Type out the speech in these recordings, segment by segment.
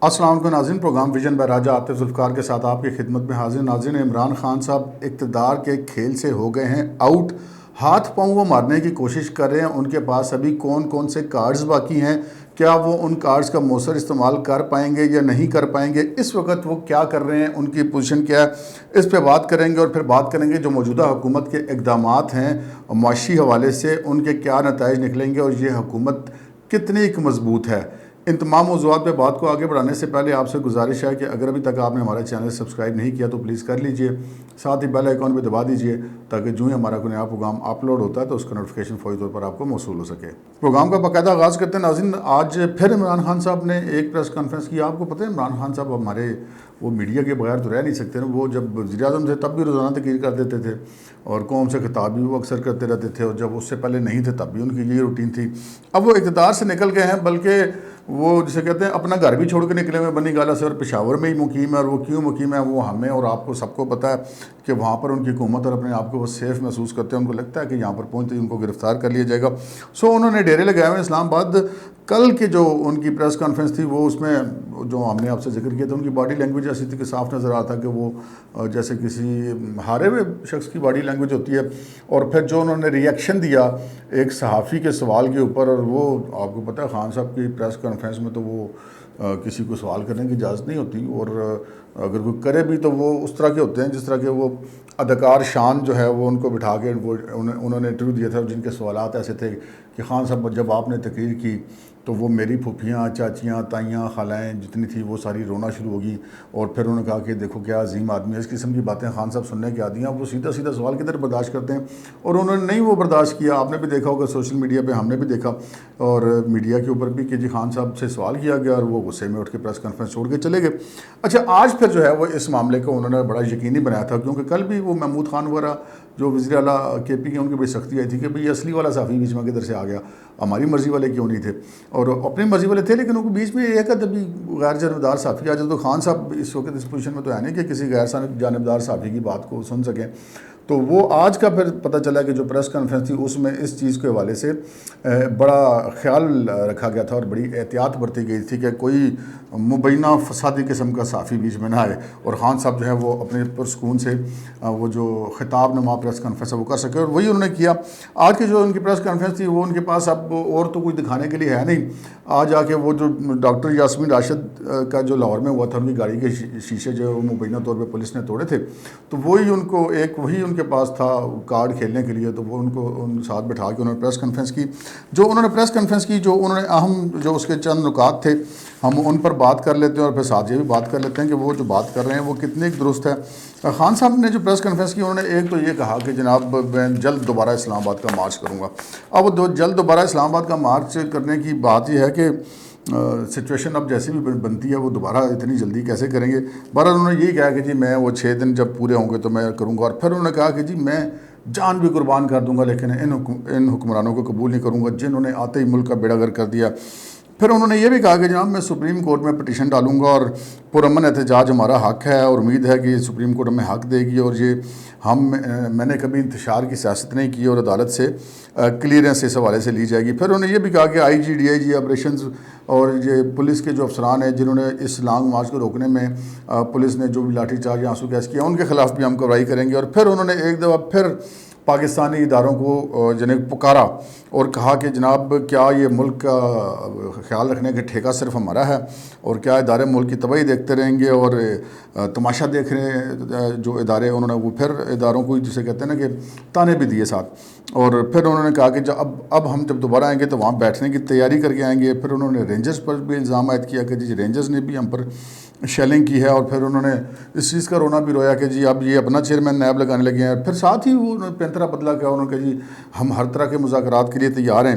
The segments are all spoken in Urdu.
السلام علیکم ناظرین، پروگرام ویژن بائی راجہ عاطف ذوالفقار کے ساتھ آپ کی خدمت میں حاضر۔ ناظرین، عمران خان صاحب اقتدار کے کھیل سے ہو گئے ہیں آؤٹ، ہاتھ پاؤں وہ مارنے کی کوشش کر رہے ہیں۔ ان کے پاس ابھی کون کون سے کارڈز باقی ہیں، کیا وہ ان کارڈز کا مؤثر استعمال کر پائیں گے یا نہیں کر پائیں گے، اس وقت وہ کیا کر رہے ہیں، ان کی پوزیشن کیا ہے، اس پہ بات کریں گے۔ اور پھر بات کریں گے جو موجودہ حکومت کے اقدامات ہیں معاشی حوالے سے، ان کے کیا نتائج نکلیں گے اور یہ حکومت کتنی ایک مضبوط ہے۔ ان تمام موضوعات پہ بات کو آگے بڑھانے سے پہلے آپ سے گزارش ہے کہ اگر ابھی تک آپ نے ہمارا چینل سبسکرائب نہیں کیا تو پلیز کر لیجئے، ساتھ ہی بیل آئیکن پہ دبا دیجئے تاکہ جو ہی ہمارا کوئی نیا پروگرام اپلوڈ ہوتا ہے تو اس کا نوٹیفیکیشن فوری طور پر آپ کو موصول ہو سکے۔ پروگرام کا باقاعدہ آغاز کرتے ہیں ناظرین۔ آج پھر عمران خان صاحب نے ایک پریس کانفرنس کی۔ آپ کو پتہ ہے عمران خان صاحب ہمارے وہ میڈیا کے بغیر تو رہ نہیں سکتے نا۔ وہ جب وزیر اعظم تھے تب بھی روزانہ تقریر کر دیتے تھے اور قوم سے خطاب بھی وہ اکثر کرتے رہتے تھے، اور جب اس سے پہلے نہیں تھے تب بھی ان کی یہی روٹین تھی۔ اب وہ اقتدار سے نکل گئے ہیں، بلکہ وہ جسے کہتے ہیں اپنا گھر بھی چھوڑ کے نکلے ہوئے بنی گالہ سے، اور پشاور میں ہی مقیم ہے۔ اور وہ کیوں مقیم ہے وہ ہمیں اور آپ کو سب کو پتہ ہے کہ وہاں پر ان کی حکومت اور اپنے آپ کو وہ سیف محسوس کرتے ہیں۔ ان کو لگتا ہے کہ یہاں پر پہنچتے ہی ان کو گرفتار کر لیا جائے گا۔ انہوں نے ڈیرے لگائے ہوئے اسلام آباد۔ کل کی جو ان کی پریس کانفرنس تھی وہ اس میں جو ہم نے آپ سے ذکر کیا تھا، ان کی باڈی لینگویج ایسی تھی کہ صاف نظر آتا کہ وہ جیسے کسی ہارے ہوئے شخص کی باڈی لینگویج ہوتی ہے۔ اور پھر جو انہوں نے ری ایکشن دیا ایک صحافی کے سوال کے اوپر، اور وہ آپ کو پتہ ہے خان صاحب کی پریس کانفرنس میں تو وہ کسی کو سوال کرنے کی اجازت نہیں ہوتی، اور اگر کوئی کرے بھی تو وہ اس طرح کے ہوتے ہیں جس طرح کے وہ اداکار شان جو ہے وہ ان کو بٹھا کے وہ انہوں نے انٹرویو دیا تھا، جن کے سوالات ایسے تھے کہ خان صاحب جب آپ نے تقریر کی تو وہ میری پھوپھیاں، چاچیاں، تائیاں، خالائیں جتنی تھی وہ ساری رونا شروع ہوگی، اور پھر انہوں نے کہا کہ دیکھو کیا عظیم آدمی ہے۔ اس قسم کی باتیں خان صاحب سننے کے عادی ہیں، وہ سیدھا سیدھا سوال کدھر برداشت کرتے ہیں، اور انہوں نے نہیں وہ برداشت کیا۔ آپ نے بھی دیکھا ہوگا سوشل میڈیا پہ، ہم نے بھی دیکھا اور میڈیا کے اوپر بھی کہ جی خان صاحب سے سوال کیا گیا اور وہ غصے میں اٹھ کے پریس کانفرنس چھوڑ کے چلے گئے۔ اچھا، آج پھر جو ہے وہ اس معاملے کو انہوں نے بڑا یقینی بنایا تھا، کیونکہ کل بھی وہ محمود خان وغیرہ جو وزیر اعلیٰ کے پی کے، ان کی بڑی سختی آئی تھی کہ بھئی اصلی والا صحافی بیچ میں کدھر سے آ گیا، ہماری مرضی والے کیوں نہیں تھے، اور اپنی مرضی والے تھے لیکن ان کو بیچ میں ایک ادبی غیر جانبدار صحافی آ جائے۔ تو خان صاحب اس وقت اس پوزیشن میں تو ہے نہیں کہ کسی غیر جانبدار صحافی کی بات کو سن سکیں۔ تو وہ آج کا پھر پتہ چلا کہ جو پریس کانفرنس تھی اس میں اس چیز کے حوالے سے بڑا خیال رکھا گیا تھا اور بڑی احتیاط برتی گئی تھی کہ کوئی مبینہ فسادی قسم کا صحافی بیچ میں نہ آئے، اور خان صاحب جو ہے وہ اپنے پرسکون سے وہ جو خطاب نما پریس کانفرنس ہے وہ کر سکے، اور وہی انہوں نے کیا۔ آج کی جو ان کی پریس کانفرنس تھی وہ ان کے پاس اب اور تو کچھ دکھانے کے لیے ہے نہیں۔ آج آ کے وہ جو ڈاکٹر یاسمین راشد کا جو لاہور میں ہوا تھا، ان کی گاڑی کے شیشے جو مبینہ طور پہ پولیس نے توڑے تھے، تو وہی ان کو وہی ان کے پاس تھا کارڈ کھیلنے کے لیے، تو وہ ان کو ان ساتھ بٹھا کے انہوں نے پریس کانفرنس کی۔ جو انہوں نے پریس کانفرنس کی، جو انہوں نے اہم جو اس کے چند نکات تھے ہم ان پر بات کر لیتے ہیں، اور پھر ساتھ یہ بھی بات کر لیتے ہیں کہ وہ جو بات کر رہے ہیں وہ کتنے درست ہے۔ خان صاحب نے جو پریس کانفرنس کی، انہوں نے ایک تو یہ کہا کہ جناب میں جلد دوبارہ اسلام آباد کا مارچ کروں گا۔ اب جلد دوبارہ اسلام آباد کا مارچ کرنے کی بات یہ ہے کہ سچویشن اب جیسی بھی بنتی ہے وہ دوبارہ اتنی جلدی کیسے کریں گے۔ بہرحال انہوں نے یہی کہا کہ جی میں وہ 6 دن جب پورے ہوں گے تو میں کروں گا، اور پھر انہوں نے کہا کہ جی میں جان بھی قربان کر دوں گا لیکن ان حکمرانوں کو قبول نہیں کروں گا جنہوں نے آتے ہی ملک کا بیڑا غرق کر دیا۔ پھر انہوں نے یہ بھی کہا کہ جناب میں سپریم کورٹ میں پٹیشن ڈالوں گا اور پرامن احتجاج ہمارا حق ہے، اور امید ہے کہ سپریم کورٹ ہمیں حق دے گی، اور یہ میں نے کبھی انتشار کی سیاست نہیں کی، اور عدالت سے کلیئرنس اس حوالے سے لی جائے گی۔ پھر انہوں نے یہ بھی کہا کہ آئی G D I G operations اور یہ پولیس کے جو افسران ہیں جنہوں نے اس لانگ مارچ کو روکنے میں پولیس نے جو بھی لاٹھی چارج یا آنسو گیس کیا ان کے خلاف بھی ہم کارروائی کریں گے۔ اور پھر انہوں نے ایک دفعہ پھر پاکستانی اداروں کو پکارا اور کہا کہ جناب کیا یہ ملک کا خیال رکھنے کا ٹھیکہ صرف ہمارا ہے، اور کیا ادارے ملک کی تباہی دیکھتے رہیں گے اور تماشا دیکھ رہے ہیں جو ادارے۔ انہوں نے وہ پھر اداروں کو جسے کہتے ہیں نا کہ تانے بھی دیے ساتھ، اور پھر انہوں نے کہا کہ اب ہم جب دوبارہ آئیں گے تو وہاں بیٹھنے کی تیاری کر کے آئیں گے۔ پھر انہوں نے رینجرز پر بھی الزام عائد کیا کہ جی رینجرز نے بھی ہم پر شیلنگ کی ہے، اور پھر انہوں نے اس چیز کا رونا بھی رویا کہ جی اب یہ اپنا چیئرمین نیب لگانے لگے ہیں۔ پھر ساتھ ہی وہ پینترا بدلا کیا، انہوں نے کہا جی ہم ہر طرح کے مذاکرات کے لیے تیار ہیں،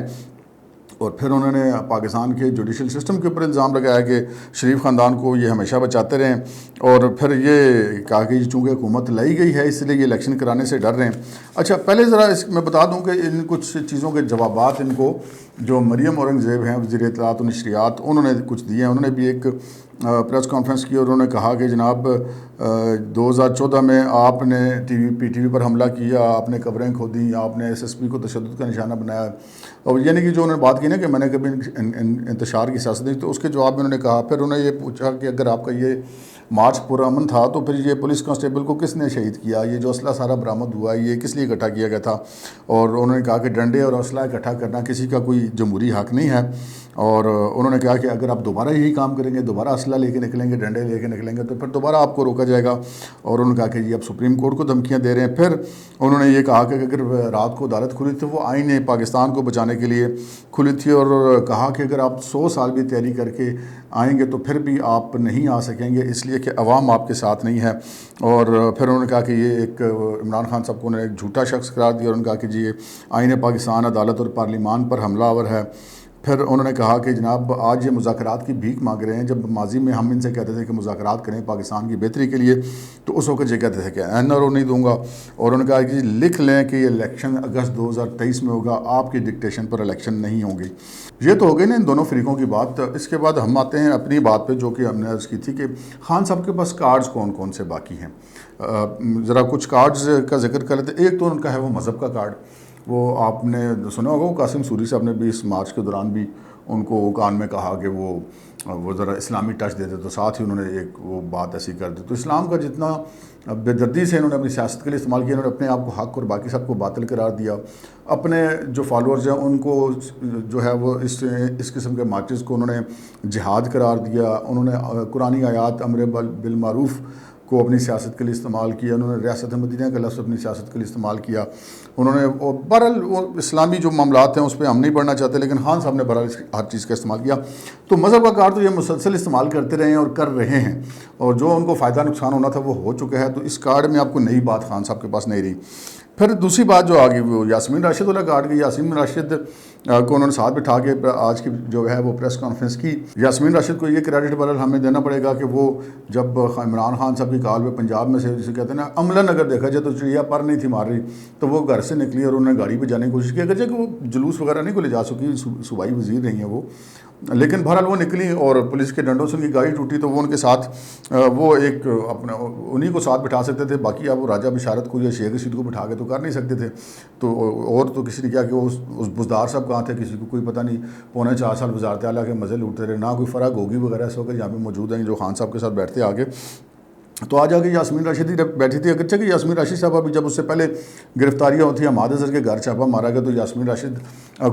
اور پھر انہوں نے پاکستان کے جوڈیشل سسٹم کے اوپر الزام لگایا کہ شریف خاندان کو یہ ہمیشہ بچاتے رہیں، اور پھر یہ کہا کہ چونکہ حکومت لائی گئی ہے اس لیے یہ الیکشن کرانے سے ڈر رہے ہیں۔ اچھا، پہلے ذرا میں بتا دوں کہ ان کچھ چیزوں کے جوابات ان کو جو مریم اورنگزیب ہیں وزیر اطلاعات و نشریات، انہوں نے کچھ دیے ہیں۔ انہوں نے بھی ایک پریس کانفرنس کی اور انہوں نے کہا کہ جناب 2014 میں آپ نے پی ٹی وی پر حملہ کیا، آپ نے قبریں کھودیں، آپ نے ایس ایس پی کو تشدد کا نشانہ بنایا، اور یعنی کہ جو انہوں نے بات کی نا کہ میں نے کبھی انتشار کی سیاست نہیں، تو اس کے جواب میں انہوں نے کہا، پھر انہوں نے یہ پوچھا کہ اگر آپ کا یہ مارچ پرامن تھا تو پھر یہ پولیس کانسٹیبل کو کس نے شہید کیا، یہ جو اسلحہ سارا برآمد ہوا یہ کس لیے اکٹھا کیا گیا تھا؟ اور انہوں نے کہا کہ ڈنڈے اور اسلحہ اکٹھا کرنا کسی کا کوئی جمہوری حق نہیں ہے، اور انہوں نے کہا کہ اگر آپ دوبارہ یہی کام کریں گے، دوبارہ اسلحہ لے کے نکلیں گے، ڈنڈے لے کے نکلیں گے، تو پھر دوبارہ آپ کو روکا جائے گا۔ اور انہوں نے کہا کہ یہ اب سپریم کورٹ کو دھمکیاں دے رہے ہیں۔ پھر انہوں نے یہ کہا کہ اگر رات کو عدالت کھلی تھی وہ آئین پاکستان کو بچانے کے لیے کھلی تھی، اور کہا کہ اگر آپ 100 سال بھی تیاری کر کے آئیں گے تو پھر بھی آپ نہیں آ سکیں گے، اس لیے کہ عوام آپ کے ساتھ نہیں ہے۔ اور پھر انہوں نے کہا کہ یہ ایک عمران خان صاحب کو انہوں نے ایک جھوٹا شخص قرار دیا، اور انہوں نے کہا کہ جی یہ آئین پاکستان، عدالت اور پارلیمان پر حملہ آور ہے۔ پھر انہوں نے کہا کہ جناب آج یہ مذاکرات کی بھیک مانگ رہے ہیں، جب ماضی میں ہم ان سے کہتے تھے کہ مذاکرات کریں پاکستان کی بہتری کے لیے تو اس وقت یہ کہتے تھے کہ NRO نہیں دوں گا، اور انہوں نے کہا کہ لکھ لیں کہ یہ الیکشن اگست 2023 میں ہوگا، آپ کی ڈکٹیشن پر الیکشن نہیں ہوں گی۔ یہ تو ہو گئی نا ان دونوں فریقوں کی بات۔ اس کے بعد ہم آتے ہیں اپنی بات پہ، جو کہ ہم نے عرض کی تھی کہ خان صاحب کے پاس کارڈز کون کون سے باقی ہیں۔ ذرا کچھ کارڈز کا ذکر کر لیتے۔ ایک تو ان کا ہے وہ مذہب کا کارڈ، وہ آپ نے سنا ہوگا، وہ قاسم سوری صاحب نے بھی اس مارچ کے دوران بھی ان کو کان میں کہا کہ وہ ذرا اسلامی ٹچ دیتے، تو ساتھ ہی انہوں نے ایک وہ بات ایسی کر دی۔ تو اسلام کا جتنا بے دردی سے انہوں نے اپنی سیاست کے لیے استعمال کیا، انہوں نے اپنے آپ کو حق اور باقی سب کو باطل قرار دیا۔ اپنے جو فالورز ہیں ان کو جو ہے وہ اس قسم کے مارچز کو انہوں نے جہاد قرار دیا۔ انہوں نے قرآنی آیات امر بالمعروف کو اپنی سیاست کے لیے استعمال کیا، انہوں نے ریاست مدینہ کا لفظ اپنی سیاست کے لیے استعمال کیا۔ انہوں نے بہرحال وہ اسلامی جو معاملات ہیں اس پہ ہم نہیں پڑھنا چاہتے، لیکن خان صاحب نے بہرحال ہر چیز کا استعمال کیا۔ تو مذہب کا کارڈ تو یہ مسلسل استعمال کرتے رہے ہیں اور کر رہے ہیں، اور جو ان کو فائدہ نقصان ہونا تھا وہ ہو چکا ہے۔ تو اس کارڈ میں آپ کو نئی بات خان صاحب کے پاس نہیں رہی۔ پھر دوسری بات جو آگئی وہ یاسمین راشد والا کارڈ کی۔ یاسمین راشد کو انہوں نے ساتھ بٹھا کے آج کی جو ہے وہ پریس کانفرنس کی۔ یاسمین راشد کو یہ کریڈٹ بہرحال ہمیں دینا پڑے گا کہ وہ جب عمران خان صاحب کی کال پہ پنجاب میں سے جسے کہتے ہیں نا عملاً اگر دیکھا جائے تو چڑیا پر نہیں تھی مار رہی، تو وہ گھر سے نکلی اور انہوں نے گاڑی پہ جانے کی کوشش کی، اگرچہ کہ وہ جلوس وغیرہ نہیں کو لے جا سکی، صوبائی وزیر رہی ہیں وہ، لیکن بہرحال وہ نکلی اور پولیس کے ڈنڈوں سے ان کی گاڑی ٹوٹی، تو وہ ان کے ساتھ وہ ایک اپنا انہی کو ساتھ بٹھا سکتے تھے، باقی اب وہ راجہ بشارت کو یا شیخ رشید کو بٹھا کے تو کر نہیں سکتے تھے۔ تو اور تو کسی نے کیا کہ اس بزدار صاحب کہاں تھے، کسی کو کوئی پتہ نہیں، 4.25 سال وزارت اعلیٰ کے مزے لوٹتے رہے، نہ کوئی فرق ہوگی وغیرہ اس وقت یہاں پہ موجود ہیں جو خان صاحب کے ساتھ بیٹھتے آگے۔ تو آج آگے یاسمین راشد ہی بیٹھی تھی، اگرچہ کہ یاسمین راشد صاحب ابھی جب اس سے پہلے گرفتاریاں ہوتی ہیں، حماد اظہر کے گھر چھاپا مارا گیا تو یاسمین راشد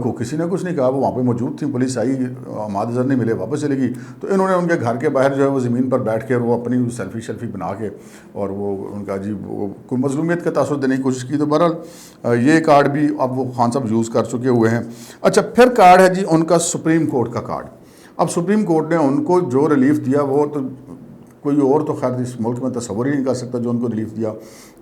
کو کسی نے کچھ نہیں کہا، وہ وہاں پہ موجود تھیں، پولیس آئی، حماد اظہر نہیں ملے، واپس چلے گئی، تو انہوں نے ان کے گھر کے باہر جو ہے وہ زمین پر بیٹھ کے اور وہ اپنی سیلفی بنا کے اور وہ ان کا جی وہ کوئی مظلومیت کا تاثر دینے کی کوشش کی۔ تو بہرحال یہ کارڈ بھی اب وہ خان صاحب یوز کر چکے ہوئے ہیں۔ اچھا پھر کارڈ ہے جی ان کا سپریم کورٹ کا کارڈ۔ اب سپریم کورٹ نے ان کو جو ریلیف دیا وہ تو کوئی اور تو خیر اس ملک میں تصور ہی نہیں کر سکتا جو ان کو ریلیف دیا،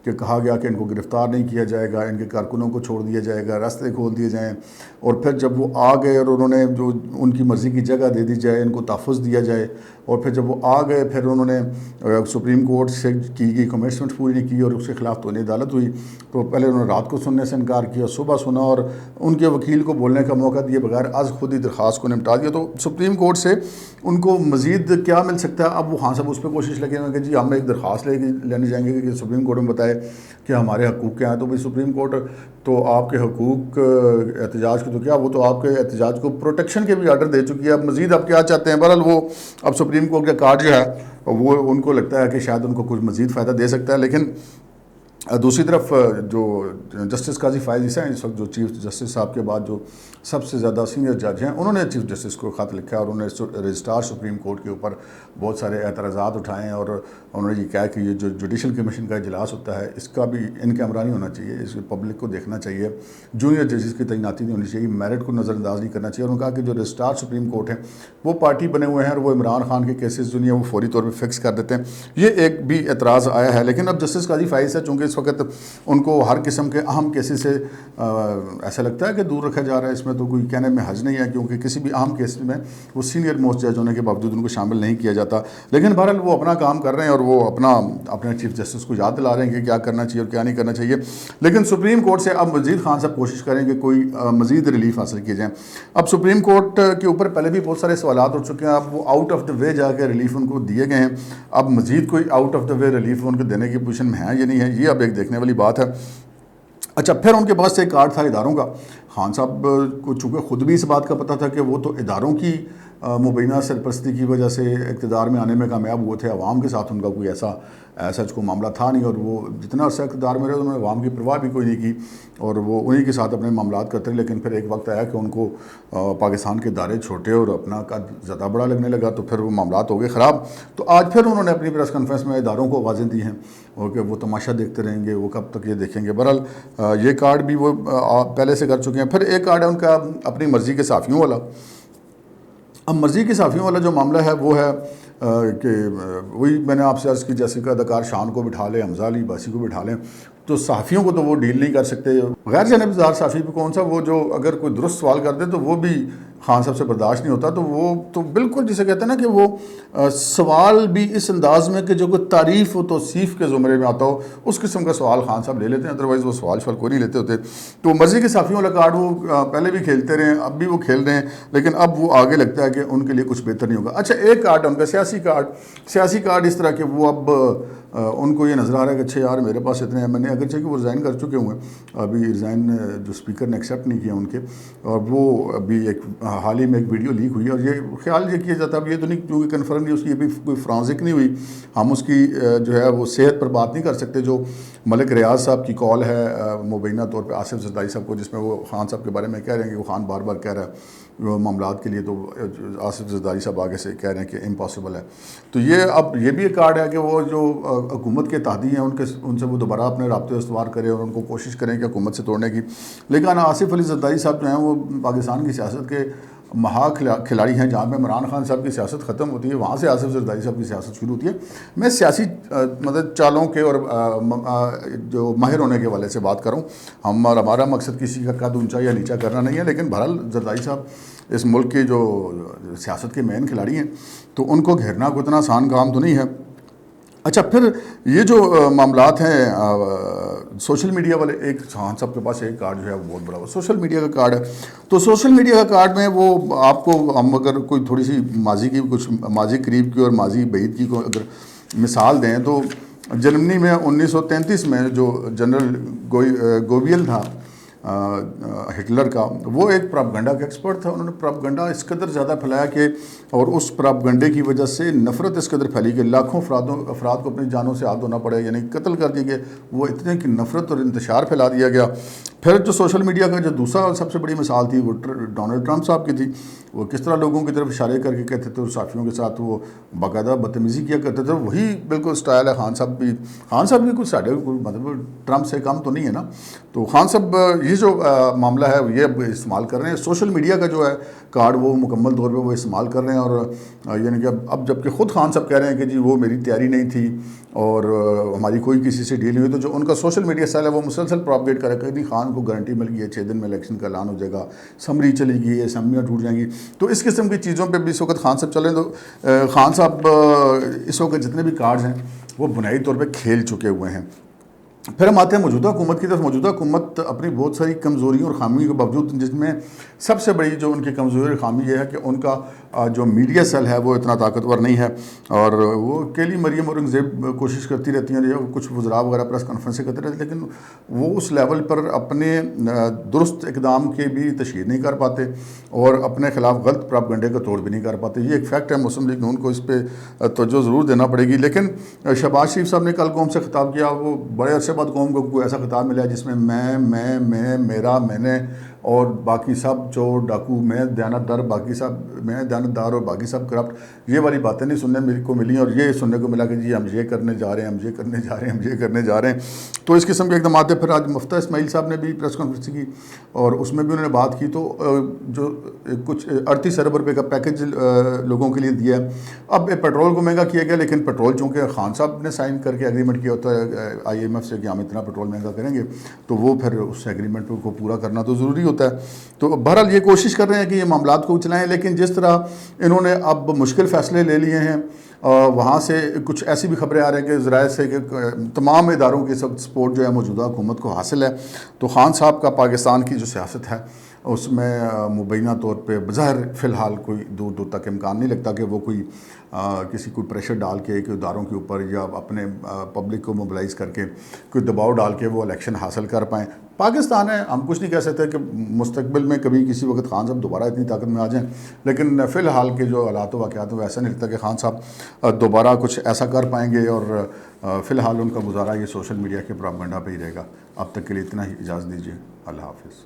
کہ کہا گیا کہ ان کو گرفتار نہیں کیا جائے گا، ان کے کارکنوں کو چھوڑ دیا جائے گا، راستے کھول دیے جائیں، اور پھر جب وہ آ گئے اور انہوں نے جو ان کی مرضی کی جگہ دے دی جائے، ان کو تحفظ دیا جائے، اور پھر جب وہ آ گئے پھر انہوں نے سپریم کورٹ سے کی گئی کمٹمنٹ پوری نہیں کی اور اس کے خلاف توہین عدالت ہوئی، تو پہلے انہوں نے رات کو سننے سے انکار کیا، صبح سنا اور ان کے وکیل کو بولنے کا موقع دیے بغیر آج خود ہی درخواست کو نمٹا دیا۔ تو سپریم کورٹ سے ان کو مزید کیا مل سکتا ہے؟ اب وہ خان صاحب اس پہ کوشش لگے ہیں کہ جی ہم ایک درخواست لینے جائیں گے کہ سپریم کورٹ میں بتائے کہ ہمارے حقوق کیا ہیں۔ تو بھائی سپریم کورٹ تو آپ کے حقوق احتجاج کے تو کیا، وہ تو آپ کے احتجاج کو پروٹیکشن کے بھی آرڈر دے چکی ہے، اب مزید آپ کیا چاہتے ہیں؟ بہرحال وہ اب سپریم کورٹ کا کارڈ جو ہے وہ ان کو لگتا ہے کہ شاید ان کو کچھ مزید فائدہ دے سکتا ہے۔ لیکن دوسری طرف جو جسٹس قاضی فائز عیسیٰ ہیں اس وقت جو چیف جسٹس صاحب کے بعد جو سب سے زیادہ سینئر جج ہیں، انہوں نے چیف جسٹس کو خط لکھا اور انہوں نے رجسٹرار سپریم کورٹ کے اوپر بہت سارے اعتراضات اٹھائے ہیں، اور انہوں نے یہ کہا کہ یہ جو جوڈیشل کمیشن کا اجلاس ہوتا ہے اس کا بھی ان کیمرہ نہیں ہونا چاہیے، اس پبلک کو دیکھنا چاہیے، جونیئر ججز کی تعیناتی نہیں ہونی چاہیے، میرٹ کو نظر انداز نہیں کرنا چاہیے۔ انہوں نے کہا کہ جو رجسٹرار سپریم کورٹ ہیں وہ پارٹی بنے ہوئے ہیں اور وہ عمران خان کے کیسز جو نہیں ہیں وہ فوری طور پہ فکس کر دیتے ہیں۔ یہ ایک بھی اعتراض آیا ہے، لیکن اب جسٹس قاضی فائز ہے چونکہ اس اس وقت ان کو ہر قسم کے اہم کیسز سے ایسا لگتا ہے کہ دور رکھا جا رہا ہے. اس میں تو کوئی کہنے میں حرج نہیں ہے, کیونکہ کسی بھی اہم کیس میں وہ سینئر موسٹ جج ہونے کے باوجود ان کو شامل نہیں کیا جاتا. لیکن بہرحال وہ اپنا کام کر رہے ہیں اور وہ اپنے چیف جسٹس کو یاد دلا رہے ہیں کہ کیا کرنا چاہیے اور کیا نہیں کرنا چاہیے. لیکن سپریم کورٹ سے اب مزید خان صاحب کوشش کریں کہ کوئی مزید ریلیف حاصل کیے جائیں. اب سپریم کورٹ کے اوپر پہلے بھی بہت سارے سوالات اٹھ چکے ہیں. اب وہ آؤٹ آف دا وے جا کے ریلیف ان کو دیے گئے ہیں. اب مزید کوئی out of the way relief ان کو دینے کی پوزیشن میں ہے یا نہیں ہے, یہ اب ایک دیکھنے والی بات ہے. اچھا, پھر ان کے پاس ایک کارڈ تھا اداروں کا. خان صاحب کو چونکہ خود بھی اس بات کا پتہ تھا کہ وہ تو اداروں کی مبینہ سرپرستی کی وجہ سے اقتدار میں آنے میں کامیاب ہوئے تھے. عوام کے ساتھ ان کا کوئی ایسا کوئی معاملہ تھا نہیں, اور وہ جتنا عرصہ اقتدار میں رہے انہوں نے عوام کی پرواہ بھی کوئی نہیں کی اور وہ انہی کے ساتھ اپنے معاملات کرتے رہے. لیکن پھر ایک وقت آیا کہ ان کو پاکستان کے دائرے چھوٹے اور اپنا قد زیادہ بڑا لگنے لگا, تو پھر وہ معاملات ہو گئے خراب. تو آج پھر انہوں نے اپنی پریس کانفرنس میں اداروں کو آوازیں دی ہیں اور کہ وہ تماشا دیکھتے رہیں گے, وہ کب تک یہ دیکھیں گے. بہرحال یہ کارڈ بھی وہ پہلے سے کر چکے ہیں. پھر ایک کارڈ ہے ان کا اپنی مرضی کے صحافیوں والا. اب مرضی کے صحافیوں والا جو معاملہ ہے وہ ہے کہ وہی میں نے آپ سے عرض کی, جیسے کہ اداکار شان کو بٹھا لیں, حمزہ علی عباسی کو بٹھا لیں, تو صحافیوں کو تو وہ ڈیل نہیں کر سکتے. غیر جانبدار صحافی بھی کون سا, وہ جو اگر کوئی درست سوال کر دے تو وہ بھی خان صاحب سے برداشت نہیں ہوتا. تو وہ تو بالکل جسے کہتے ہیں نا کہ وہ سوال بھی اس انداز میں کہ جو کوئی تعریف و توصیف کے زمرے میں آتا ہو, اس قسم کا سوال خان صاحب لے لیتے ہیں. ادروائز وہ سوال کوئی نہیں لیتے ہوتے. تو مرضی کے صحافیوں والا کارڈ وہ پہلے بھی کھیلتے رہے ہیں, اب بھی وہ کھیل رہے ہیں, لیکن اب وہ آگے لگتا ہے کہ ان کے لیے کچھ بہتر نہیں ہوگا. اچھا, ایک کارڈ ہے ان کا سیاسی کارڈ اس طرح کہ وہ اب ان کو یہ نظر آ رہا ہے کہ اچھا یار میرے پاس اتنے ہیں. میں نے اگرچہ کہ وہ ریزائن کر چکے ہوئے ہیں, ابھی ریزائن جو اسپیکر نے ایکسیپٹ نہیں کیا ان کے, اور وہ ابھی ایک حال ہی میں ایک ویڈیو لیک ہوئی, اور یہ خیال یہ کیا جاتا ہے, اب یہ تو نہیں کیونکہ کنفرم نہیں, اس کی ابھی کوئی فرانزک نہیں ہوئی, ہم اس کی جو ہے وہ صحت پر بات نہیں کر سکتے. جو ملک ریاض صاحب کی کال ہے مبینہ طور پہ آصف زرداری صاحب کو, جس میں وہ خان صاحب کے بارے میں کہہ رہے ہیں کہ وہ خان بار بار کہہ رہا ہے معاملات کے لیے, تو آصف زرداری صاحب آگے سے کہہ رہے ہیں کہ امپاسبل ہے. تو یہ بھی ایک کارڈ ہے کہ وہ جو حکومت کے اتحادی ہیں ان سے وہ دوبارہ اپنے رابطے استوار کریں اور ان کو کوشش کریں کہ حکومت سے توڑنے کی. لیکن آصف علی زرداری صاحب جو ہیں وہ پاکستان کی سیاست کے مہا کھلاڑی ہیں. جہاں پہ عمران خان صاحب کی سیاست ختم ہوتی ہے, وہاں سے آصف زرداری صاحب کی سیاست شروع ہوتی ہے. میں سیاسی مطلب چالوں کے اور جو ماہر ہونے کے حوالے سے بات کروں, ہمارا مقصد کسی کا قد اونچا یا نیچا کرنا نہیں ہے. لیکن بہرحال زرداری صاحب اس ملک کے جو سیاست کے مین کھلاڑی ہیں, تو ان کو گھیرنا کوئی اتنا آسان کام تو نہیں ہے. اچھا, پھر یہ جو معاملات ہیں سوشل میڈیا والے, ایک خان صاحب کے پاس ایک کارڈ جو ہے وہ بہت بڑا وہ سوشل میڈیا کا کارڈ ہے. تو سوشل میڈیا کا کارڈ میں وہ آپ کو ہم اگر کوئی تھوڑی سی ماضی قریب کی اور ماضی بعید کی کو اگر مثال دیں, تو جرمنی میں 1933 میں جو جنرل گوبیل تھا ہٹلر کا, وہ ایک پراپگنڈا کا ایکسپرٹ تھا. انہوں نے پراپگنڈا اس قدر زیادہ پھیلایا کہ, اور اس پراپگنڈے کی وجہ سے نفرت اس قدر پھیلی کہ لاکھوں افراد کو اپنی جانوں سے ہاتھ دھونا پڑے, یعنی قتل کر دیے گئے. وہ اتنے کی نفرت اور انتشار پھیلا دیا گیا. پھر جو سوشل میڈیا کا جو دوسرا سب سے بڑی مثال تھی وہ ڈونلڈ ٹرمپ صاحب کی تھی. وہ کس طرح لوگوں کی طرف اشارے کر کے کہتے تھے, اور صحافیوں کے ساتھ وہ باقاعدہ بدتمیزی کیا کرتے تھے. وہی بالکل سٹائل ہے خان صاحب بھی کچھ ساڑھے مطلب ٹرمپ سے کم تو نہیں ہے نا. تو خان صاحب یہ جو معاملہ ہے یہ اب استعمال کر رہے ہیں. سوشل میڈیا کا جو ہے کارڈ وہ مکمل طور پہ وہ استعمال کر رہے ہیں. اور یعنی کہ اب جب کہ خود خان صاحب کہہ رہے ہیں کہ جی وہ میری تیاری نہیں تھی اور ہماری کوئی کسی سے ڈیل نہیں ہوئی, تو جو ان کا سوشل میڈیا سٹائل ہے وہ مسلسل پراپگیٹ کرے کہ نہیں خان کو گارنٹی مل گئی ہے 6 دن میں الیکشن کا اعلان ہو جائے گا, سمری چلے گی, اسمبلیاں ٹوٹ جائیں گی. تو اس قسم کی چیزوں پہ بھی اس وقت خان صاحب چلیں. تو خان صاحب اس وقت جتنے بھی کارڈز ہیں وہ بنیادی طور پہ کھیل چکے ہوئے ہیں. پھر ہم آتے ہیں موجودہ حکومت کی طرف. موجودہ حکومت اپنی بہت ساری کمزوریوں اور خامیوں کے باوجود, جس میں سب سے بڑی جو ان کی کمزوری اور خامی یہ ہے کہ ان کا جو میڈیا سیل ہے وہ اتنا طاقتور نہیں ہے. اور وہ کیلی مریم اورنگزیب کوشش کرتی رہتی ہیں, یا کچھ وزراء وغیرہ پریس کانفرنسیں کرتے رہتے ہیں, لیکن وہ اس لیول پر اپنے درست اقدام کی بھی تشہیر نہیں کر پاتے اور اپنے خلاف غلط پراپگنڈے کا توڑ بھی نہیں کر پاتے. یہ ایک فیکٹ ہے. مسلم لیگ نون کو اس پہ توجہ ضرور دینا پڑے گی. لیکن شہباز شریف صاحب نے کل قوم سے خطاب کیا. وہ بڑے عرصے بعد قوم کو کوئی ایسا خطاب ملا جس میں میرا, میں نے اور باقی سب چور ڈاکو، میں دیانتدار، باقی سب میں دیانتدار اور باقی سب کرپٹ، یہ والی باتیں نہیں سننے کو ملی، اور یہ سننے کو ملا کہ جی ہم یہ کرنے جا رہے ہیں، ہم یہ کرنے جا رہے ہیں، ہم یہ کرنے جا رہے ہیں. تو اس قسم کے اقدامات ہیں. پھر آج مفتیٰ اسماعیل صاحب نے بھی پریس کانفرنس کی اور اس میں بھی انہوں نے بات کی. تو جو کچھ 38 ارب روپے کا پیکج لوگوں کے لیے دیا ہے. اب پیٹرول کو مہنگا کیا گیا، لیکن پیٹرول چونکہ خان صاحب نے سائن کر کے ایگریمنٹ کیا ہوتا ہے IMF سے کہ ہم اتنا پیٹرول مہنگا کریں گے، تو وہ پھر اس ایگریمنٹ کو پورا کرنا تو ضروری ہوتا ہے. تو بہرحال یہ کوشش کر رہے ہیں کہ یہ معاملات کو چلائیں، لیکن جس طرح انہوں نے اب مشکل فیصلے لے لیے ہیں، وہاں سے کچھ ایسی بھی خبریں آ رہی ہیں کہ ذرائع سے کہ تمام اداروں کی سپورٹ جو ہے موجودہ حکومت کو حاصل ہے. تو خان صاحب کا پاکستان کی جو سیاست ہے اس میں مبینہ طور پہ بظاہر فی الحال کوئی دور دور تک امکان نہیں لگتا کہ وہ کسی کوئی پریشر ڈال کے کہ اداروں کے اوپر یا اپنے پبلک کو موبلائز کر کے کوئی دباؤ ڈال کے وہ الیکشن حاصل کر پائیں. پاکستان ہے، ہم کچھ نہیں کہہ سکتے کہ مستقبل میں کبھی کسی وقت خان صاحب دوبارہ اتنی طاقت میں آ جائیں، لیکن فی الحال کے جو حالات و واقعات ہیں وہ ایسا نہیں لگتا کہ خان صاحب دوبارہ کچھ ایسا کر پائیں گے. اور فی الحال ان کا گزارا یہ سوشل میڈیا کے پروپیگنڈا پہ ہی رہے گا. اب تک کے لیے اتنا ہی، اجازت دیجیے. اللہ حافظ.